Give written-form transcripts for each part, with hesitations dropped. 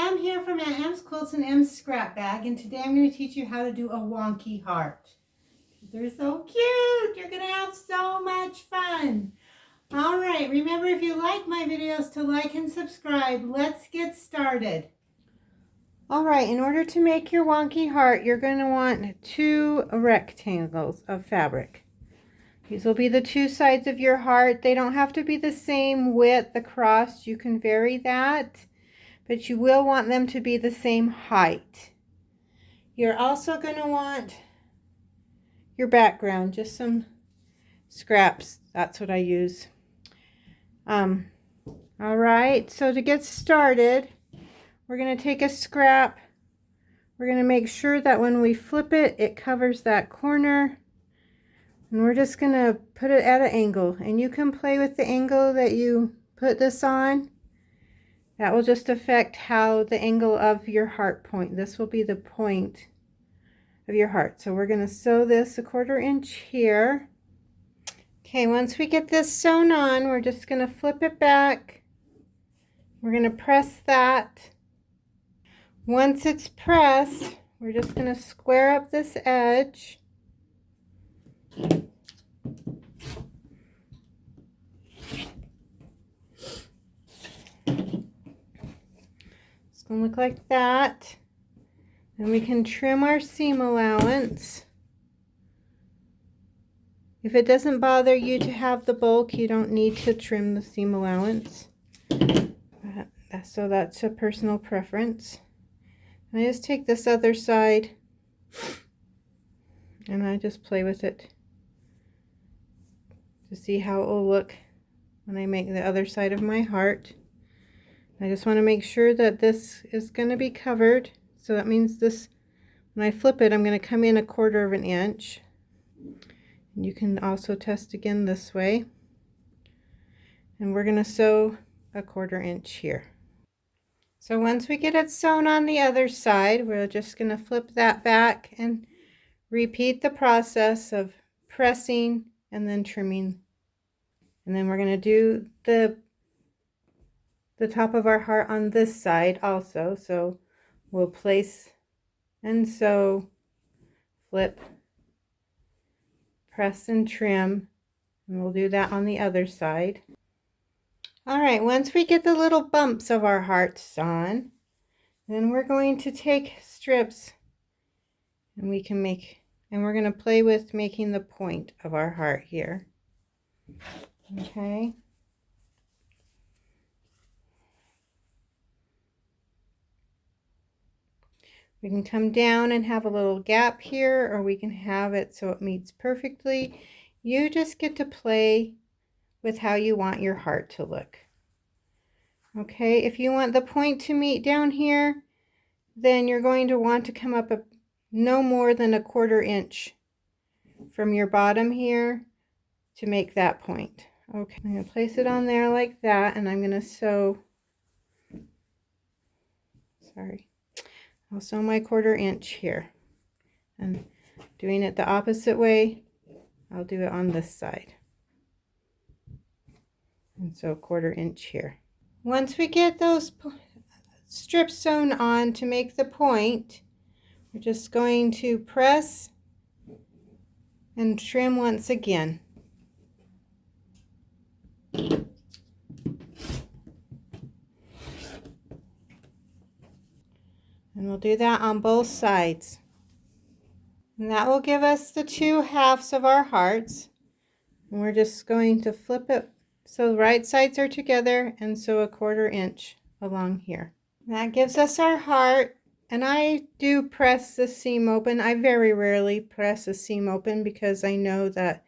Em here from Aunt Em's Quilts and Em's Scrap Bag, and today I'm going to teach you how to do a wonky heart. They're so cute! You're going to have so much fun! Alright, remember if you like my videos to like and subscribe. Let's get started. Alright, in order to make your wonky heart, you're going to want 2 rectangles of fabric. These will be the 2 sides of your heart. They don't have to be the same width across. You can vary that, but you will want them to be the same height. You're also going to want your background, just some scraps. That's what I use. All right, so to get started, we're going to take a scrap. We're going to make sure that when we flip it, it covers that corner. And we're just going to put it at an angle. And you can play with the angle that you put this on. That will just affect how the angle of your heart point. This will be the point of your heart. So we're going to sew this 1/4 inch here. Okay, once we get this sewn on, we're just going to flip it back. We're going to press that. Once it's pressed, we're just going to square up this edge. It's going to look like that. And we can trim our seam allowance. If it doesn't bother you to have the bulk, you don't need to trim the seam allowance. So that's a personal preference. And I just take this other side and I just play with it to see how it will look when I make the other side of my heart. I just want to make sure that this is going to be covered. So that means this, when I flip it, I'm going to come in 1/4 inch. And you can also test again this way. And we're going to sew 1/4 inch here. So once we get it sewn on the other side, we're just going to flip that back and repeat the process of pressing and then trimming. And then we're going to do the top of our heart on this side also. So we'll place and sew, flip, press and trim, and we'll do that on the other side. All right, once we get the little bumps of our hearts on, then we're going to take strips and we're going to play with making the point of our heart here. Okay. We can come down and have a little gap here, or we can have it so it meets perfectly. You just get to play with how you want your heart to look. Okay, if you want the point to meet down here, then you're going to want to come up no more than 1/4 inch from your bottom here to make that point. Okay, I'm going to place it on there like that, and I'm going to sew, I'll sew my 1/4 inch here. And doing it the opposite way, I'll do it on this side. And so 1/4 inch here. Once we get those strips sewn on to make the point, we're just going to press and trim once again. And we'll do that on both sides. And that will give us the 2 halves of our hearts. And we're just going to flip it so the right sides are together and sew 1/4 inch along here. That gives us our heart. And I do press the seam open. I very rarely press a seam open because I know that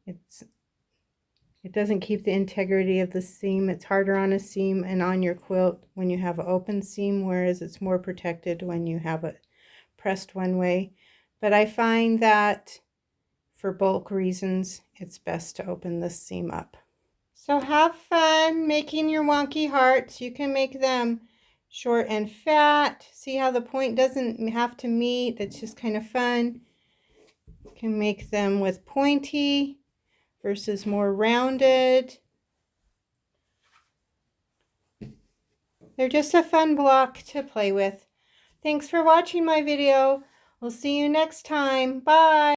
it doesn't keep the integrity of the seam. It's harder on a seam and on your quilt when you have an open seam, whereas it's more protected when you have it pressed one way. But I find that for bulk reasons, it's best to open this seam up. So have fun making your wonky hearts. You can make them short and fat. See how the point doesn't have to meet. It's just kind of fun. You can make them with pointy versus more rounded. They're just a fun block to play with. Thanks for watching my video. We'll see you next time. Bye.